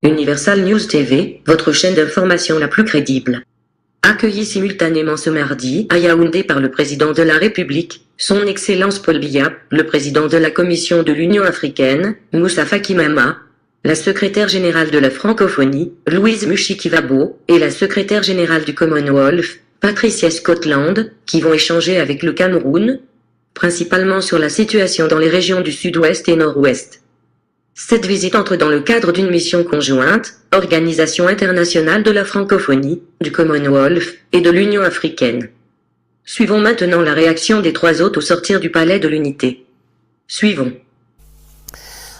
Universal News TV, votre chaîne d'information la plus crédible. Accueilli simultanément ce mardi à Yaoundé par le président de la République, son Excellence Paul Biya, le président de la Commission de l'Union africaine, Moussa Faki Mahamat, la secrétaire générale de la francophonie, Louise Mushikiwabo, et la secrétaire générale du Commonwealth, Patricia Scotland, qui vont échanger avec le Cameroun, principalement sur la situation dans les régions du sud-ouest et nord-ouest. Cette visite entre dans le cadre d'une mission conjointe, Organisation internationale de la francophonie, du Commonwealth et de l'Union africaine. Suivons maintenant la réaction des trois hôtes au sortir du Palais de l'Unité. Suivons.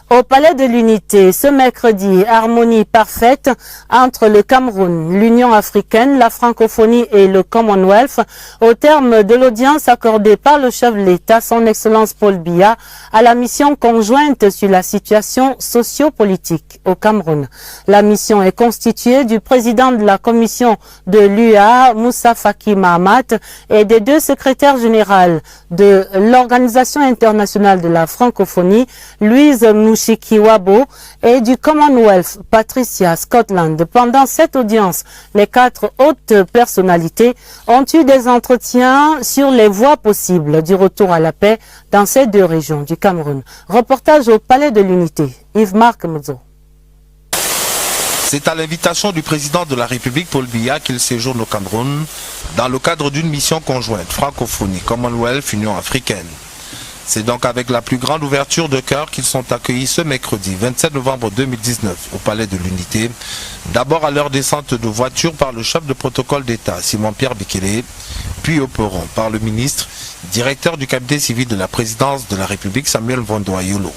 Au Palais de l'Unité, ce mercredi, harmonie parfaite entre le Cameroun, l'Union africaine, la francophonie et le Commonwealth, au terme de l'audience accordée par le chef de l'État, son Excellence Paul Biya, à la mission conjointe sur la situation socio-politique au Cameroun. La mission est constituée du président de la commission de l'UA, Moussa Faki Mahamat, et des deux secrétaires générales de l'Organisation internationale de la francophonie, Louise Mushikiwabo, et du Commonwealth, Patricia Scotland. Pendant cette audience, les quatre hautes personnalités ont eu des entretiens sur les voies possibles du retour à la paix dans ces deux régions du Cameroun. Reportage au Palais de l'Unité. Yves-Marc Mouzo. C'est à l'invitation du président de la République, Paul Biya, qu'il séjourne au Cameroun dans le cadre d'une mission conjointe francophonie, Commonwealth, Union africaine. C'est donc avec la plus grande ouverture de cœur qu'ils sont accueillis ce mercredi 27 novembre 2019 au Palais de l'Unité. D'abord à leur descente de voiture par le chef de protocole d'État, Simon-Pierre Bekele, puis au perron par le ministre, directeur du cabinet civil de la présidence de la République, Samuel Vandoa-Yolo.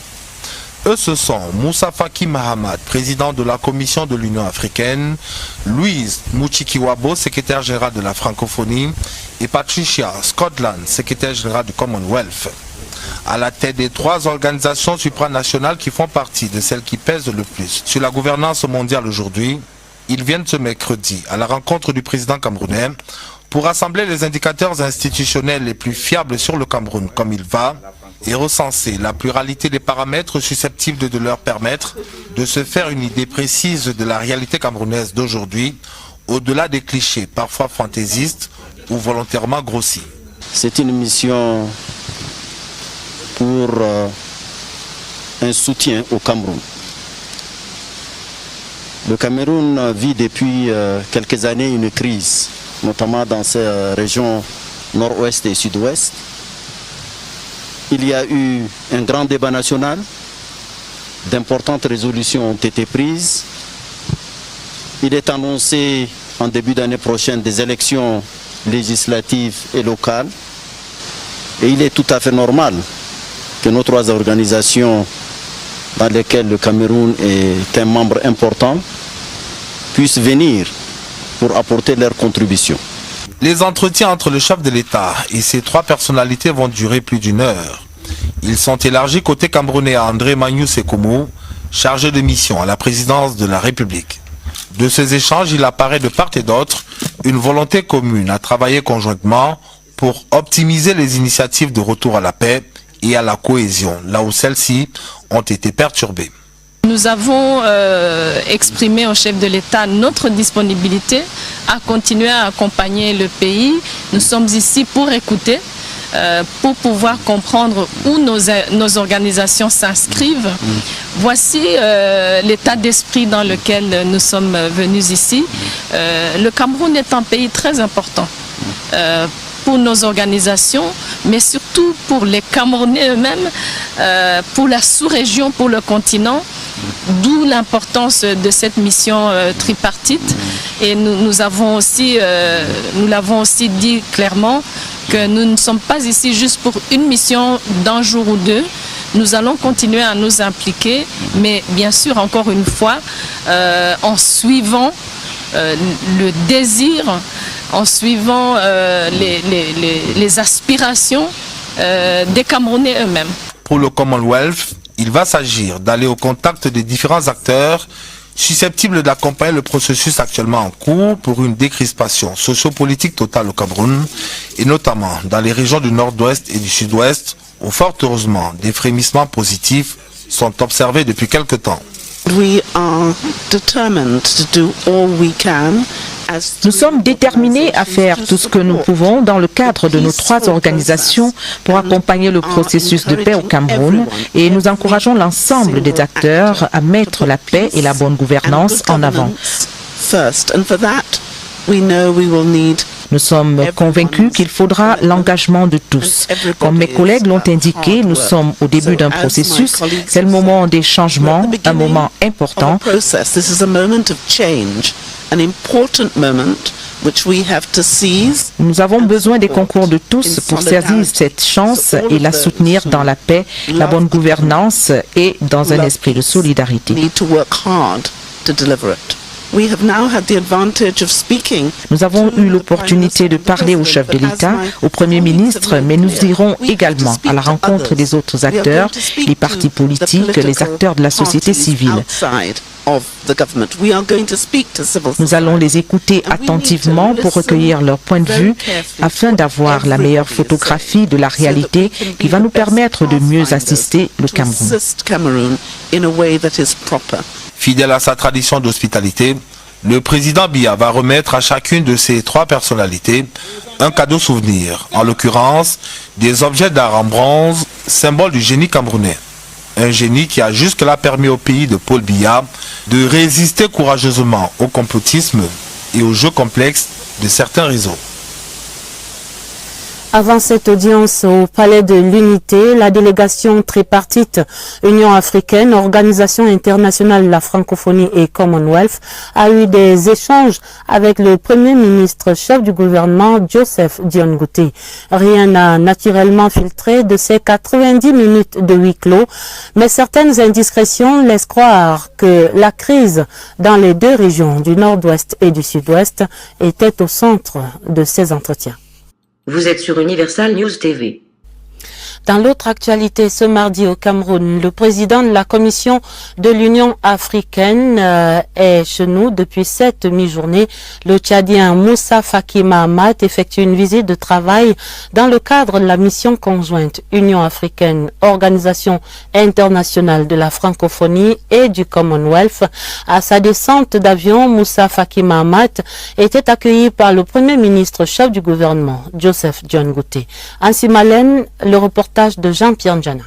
Eux, ce sont Moussa Faki Mahamat, président de la Commission de l'Union africaine, Louise Mushikiwabo, secrétaire générale de la francophonie, et Patricia Scotland, secrétaire générale du Commonwealth. À la tête des trois organisations supranationales qui font partie de celles qui pèsent le plus sur la gouvernance mondiale aujourd'hui, ils viennent ce mercredi à la rencontre du président camerounais pour rassembler les indicateurs institutionnels les plus fiables sur le Cameroun comme il va et recenser la pluralité des paramètres susceptibles de leur permettre de se faire une idée précise de la réalité camerounaise d'aujourd'hui, au-delà des clichés parfois fantaisistes ou volontairement grossis. C'est une mission pour un soutien au Cameroun. Le Cameroun vit depuis quelques années une crise, notamment dans ces régions nord-ouest et sud-ouest. Il y a eu un grand débat national, d'importantes résolutions ont été prises. Il est annoncé en début d'année prochaine des élections législatives et locales. Et il est tout à fait normal que nos trois organisations dans lesquelles le Cameroun est un membre important puissent venir pour apporter leur contribution. Les entretiens entre le chef de l'État et ces trois personnalités vont durer plus d'une heure. Ils sont élargis côté camerounais à André Magnou Sekoumou, chargé de mission à la présidence de la République. De ces échanges, il apparaît de part et d'autre une volonté commune à travailler conjointement pour optimiser les initiatives de retour à la paix et à la cohésion, là où celles-ci ont été perturbées. Nous avons exprimé au chef de l'État notre disponibilité à continuer à accompagner le pays. Nous sommes ici pour écouter, pour pouvoir comprendre où nos organisations s'inscrivent. Voici l'état d'esprit dans lequel nous sommes venus ici. Le Cameroun est un pays très important pour nos organisations, mais surtout pour les Camerounais eux-mêmes, pour la sous-région, pour le continent, d'où l'importance de cette mission tripartite. Et nous l'avons aussi dit clairement que nous ne sommes pas ici juste pour une mission d'un jour ou deux. Nous allons continuer à nous impliquer, mais bien sûr, encore une fois, en suivant le désir, en suivant les aspirations des Camerounais eux-mêmes. Pour le Commonwealth, il va s'agir d'aller au contact des différents acteurs susceptibles d'accompagner le processus actuellement en cours pour une décrispation sociopolitique totale au Cameroun, et notamment dans les régions du nord-ouest et du sud-ouest, où fort heureusement des frémissements positifs sont observés depuis quelque temps. Nous sommes déterminés à faire tout ce que nous pouvons dans le cadre de nos 3 organisations pour accompagner le processus de paix au Cameroun et nous encourageons l'ensemble des acteurs à mettre la paix et la bonne gouvernance en avant. Nous sommes convaincus qu'il faudra l'engagement de tous. Comme mes collègues l'ont indiqué, nous sommes au début d'un processus. C'est le moment des changements, un moment important. Nous avons besoin des concours de tous pour saisir cette chance et la soutenir dans la paix, la bonne gouvernance et dans un esprit de solidarité. Nous avons eu l'opportunité de parler au chef de l'État, au Premier ministre, mais nous irons également à la rencontre des autres acteurs, les partis politiques, les acteurs de la société civile. Nous allons les écouter attentivement pour recueillir leur point de vue afin d'avoir la meilleure photographie de la réalité qui va nous permettre de mieux assister le Cameroun. Fidèle à sa tradition d'hospitalité, le président Biya va remettre à chacune de ces 3 personnalités un cadeau souvenir, en l'occurrence des objets d'art en bronze, symbole du génie camerounais. Un génie qui a jusque-là permis au pays de Paul Biya de résister courageusement au complotisme et aux jeux complexes de certains réseaux. Avant cette audience au Palais de l'Unité, la délégation tripartite Union africaine, Organisation internationale de la francophonie et Commonwealth a eu des échanges avec le Premier ministre chef du gouvernement Joseph Dion Ngouti. Rien n'a naturellement filtré de ces 90 minutes de huis clos, mais certaines indiscrétions laissent croire que la crise dans les 2 régions du Nord-Ouest et du Sud-Ouest était au centre de ces entretiens. Vous êtes sur Universal News TV. Dans l'autre actualité, ce mardi au Cameroun, le président de la Commission de l'Union africaine est chez nous depuis cette mi-journée. Le Tchadien Moussa Faki Mahamat effectue une visite de travail dans le cadre de la mission conjointe Union africaine, Organisation internationale de la francophonie et du Commonwealth. À sa descente d'avion, Moussa Faki Mahamat était accueilli par le Premier ministre chef du gouvernement, Joseph Dion Ngouti. Ainsi Malène, le reportage de Jean-Pierre Ndjana.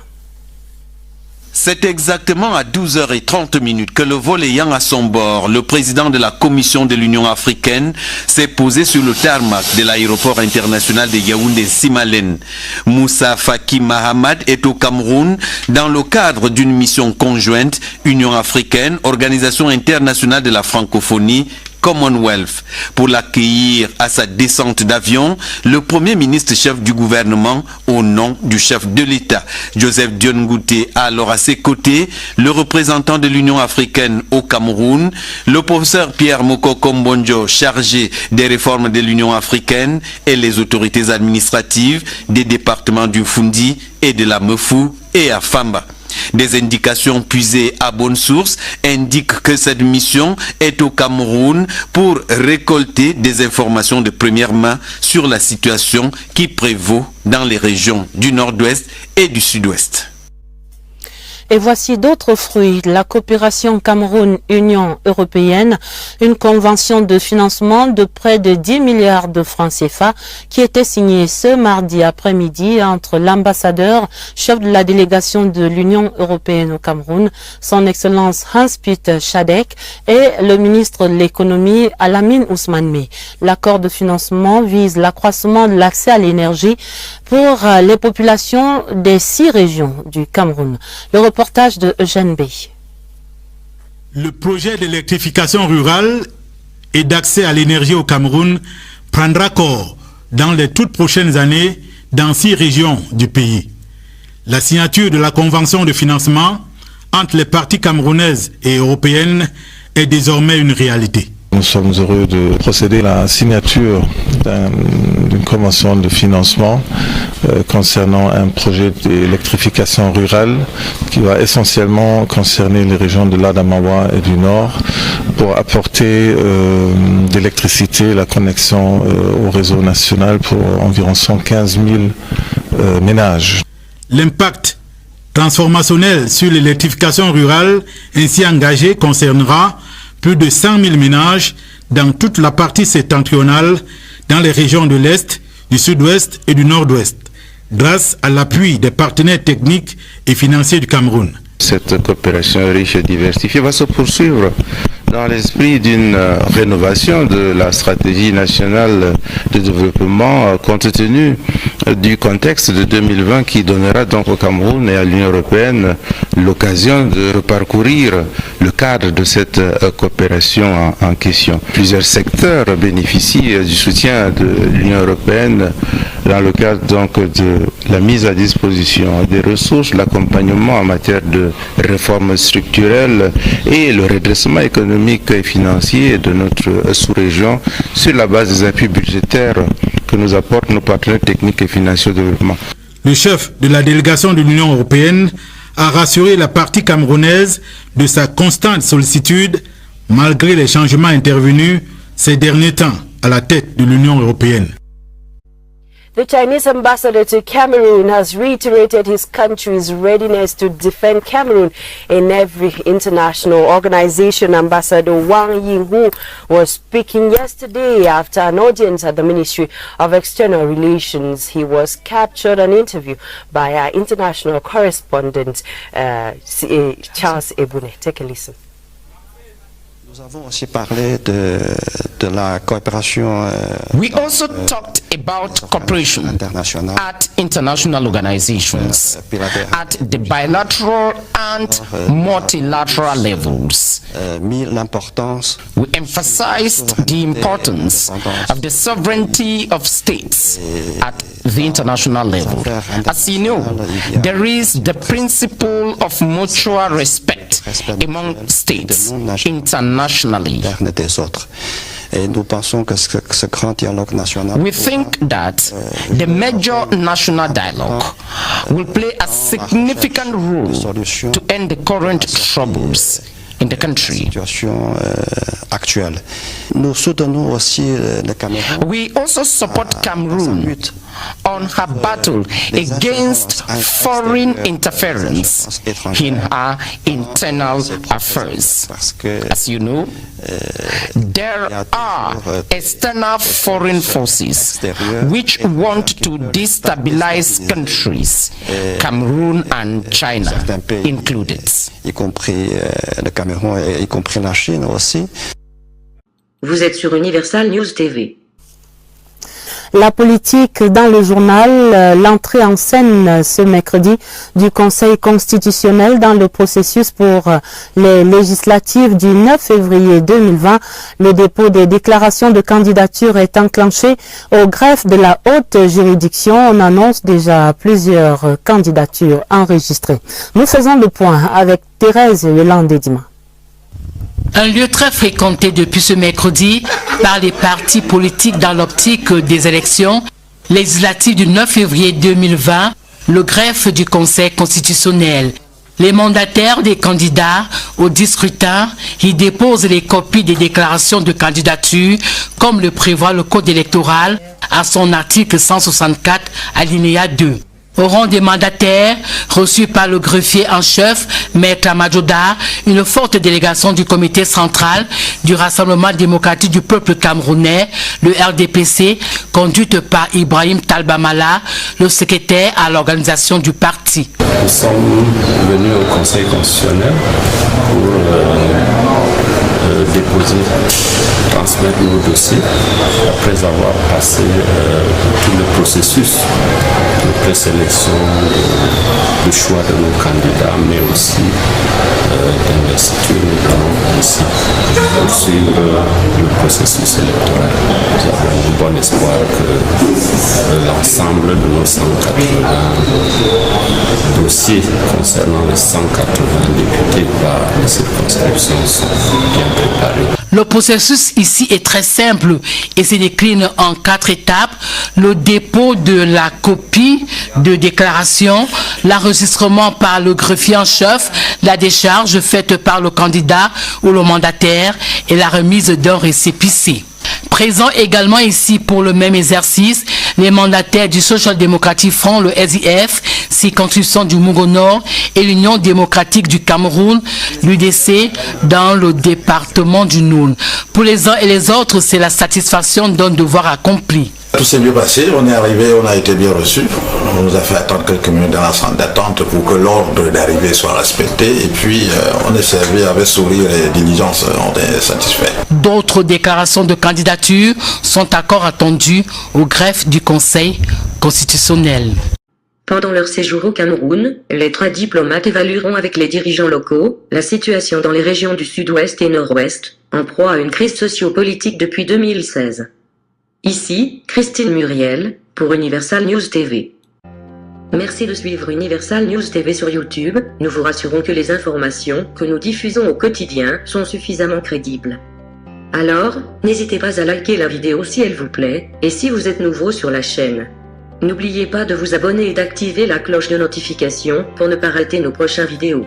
C'est exactement à 12h30 que le vol ayant à son bord, le président de la Commission de l'Union africaine s'est posé sur le tarmac de l'aéroport international de Yaoundé-Simalène. Moussa Faki Mahamat est au Cameroun dans le cadre d'une mission conjointe Union africaine, Organisation internationale de la francophonie, Commonwealth. Pour l'accueillir à sa descente d'avion, le Premier ministre chef du gouvernement, au nom du chef de l'État, Joseph Dion Ngouti, a alors à ses côtés le représentant de l'Union africaine au Cameroun, le professeur Pierre Mokoko Mbonjo, chargé des réformes de l'Union africaine, et les autorités administratives des départements du Fundi et de la Mefou et à Famba. Des indications puisées à bonne source indiquent que cette mission est au Cameroun pour récolter des informations de première main sur la situation qui prévaut dans les régions du Nord-Ouest et du Sud-Ouest. Et voici d'autres fruits de la coopération Cameroun-Union européenne, une convention de financement de près de 10 milliards de francs CFA qui était signée ce mardi après-midi entre l'ambassadeur, chef de la délégation de l'Union européenne au Cameroun, son Excellence Hans-Peter Schadek, et le ministre de l'économie Alamine Ousmane Mey. L'accord de financement vise l'accroissement de l'accès à l'énergie pour les populations des 6 régions du Cameroun. Le reportage de Eugène Bey. Le projet d'électrification rurale et d'accès à l'énergie au Cameroun prendra corps dans les toutes prochaines années dans 6 régions du pays. La signature de la convention de financement entre les parties camerounaises et européennes est désormais une réalité. Nous sommes heureux de procéder à la signature d'une convention de financement concernant un projet d'électrification rurale qui va essentiellement concerner les régions de l'Adamawa et du Nord pour apporter d'électricité, la connexion au réseau national pour environ 115 000 ménages. L'impact transformationnel sur l'électrification rurale ainsi engagé concernera plus de 100 000 ménages dans toute la partie septentrionale, dans les régions de l'Est, du Sud-Ouest et du Nord-Ouest, grâce à l'appui des partenaires techniques et financiers du Cameroun. Cette coopération riche et diversifiée va se poursuivre dans l'esprit d'une rénovation de la stratégie nationale de développement compte tenu du contexte de 2020 qui donnera donc au Cameroun et à l'Union européenne l'occasion de reparcourir le cadre de cette coopération en question. Plusieurs secteurs bénéficient du soutien de l'Union européenne dans le cadre donc de la mise à disposition des ressources, l'accompagnement en matière de réformes structurelles et le redressement économique et financier de notre sous-région sur la base des appuis budgétaires que nous apportent nos partenaires techniques et financiers de développement. Le chef de la délégation de l'Union européenne a rassuré la partie camerounaise de sa constante sollicitude malgré les changements intervenus ces derniers temps à la tête de l'Union européenne. The Chinese ambassador to Cameroon has reiterated his country's readiness to defend Cameroon in every international organization. Ambassador Wang Yinghu was speaking yesterday after an audience at the Ministry of External Relations. He was captured on interview by our international correspondent Charles Ebounet. Take a listen. Nous avons aussi parlé de la coopération. We also talked about cooperation at international organizations, at the bilateral and multilateral levels. We emphasized the importance of the sovereignty of states at the international level. As you know, there is the principle of mutual respect among states internationally. Et nous pensons que ce grand dialogue national. We think that the major national dialogue will play a significant role to end the current troubles in the country. Nous soutenons aussi le Cameroun. We also support Cameroon on her battle against foreign interference in her internal affairs. As you know, there are external foreign forces which want to destabilize countries, Cameroon and China included. Y compris le Cameroun et y compris la Chine aussi. Vous êtes sur Universal News TV. La politique dans le journal, l'entrée en scène ce mercredi du Conseil constitutionnel dans le processus pour les législatives du 9 février 2020. Le dépôt des déclarations de candidature est enclenché au greffe de la haute juridiction. On annonce déjà plusieurs candidatures enregistrées. Nous faisons le point avec Thérèse Yolande-Dima. Un lieu très fréquenté depuis ce mercredi par les partis politiques dans l'optique des élections législatives du 9 février 2020, le greffe du Conseil constitutionnel. Les mandataires des candidats au scrutin y déposent les copies des déclarations de candidature comme le prévoit le Code électoral à son article 164 alinéa 2. Au rang des mandataires, reçus par le greffier en chef, Maître Amadjoda, une forte délégation du comité central du Rassemblement démocratique du peuple camerounais, le RDPC, conduite par Ibrahim Talbamala, le secrétaire à l'organisation du parti. Nous sommes venus au Conseil constitutionnel pour déposer, transmettre nos dossiers après avoir passé tout le processus de présélection, de choix de nos candidats, mais aussi d'investiture notamment ici pour suivre le processus électoral. Nous avons un bon espoir que l'ensemble de nos 180 dossiers concernant les 180 députés par la circonscription sont bien préparés. Le processus ici est très simple et se décline en 4 étapes. Le dépôt de la copie de déclaration, l'enregistrement par le greffier en chef, la décharge faite par le candidat ou le mandataire et la remise d'un récépissé. Présent également ici pour le même exercice, Les mandataires du Social Democratic Front, le SDF, circonscription du Moungo Nord, et l'Union démocratique du Cameroun, l'UDC, dans le département du Noun. Pour les uns et les autres, c'est la satisfaction d'un devoir accompli. Tout s'est bien passé, on est arrivé, on a été bien reçu. On nous a fait attendre quelques minutes dans la salle d'attente pour que l'ordre d'arrivée soit respecté. Et puis, on est servi avec sourire et diligence, on est satisfait. D'autres déclarations de candidature sont encore attendues au greffe du Conseil constitutionnel. Pendant leur séjour au Cameroun, les 3 diplomates évalueront avec les dirigeants locaux la situation dans les régions du Sud-Ouest et Nord-Ouest, en proie à une crise socio-politique depuis 2016. Ici, Christine Muriel, pour Universal News TV. Merci de suivre Universal News TV sur YouTube, nous vous rassurons que les informations que nous diffusons au quotidien sont suffisamment crédibles. Alors, n'hésitez pas à liker la vidéo si elle vous plaît, et si vous êtes nouveau sur la chaîne. N'oubliez pas de vous abonner et d'activer la cloche de notification pour ne pas rater nos prochaines vidéos.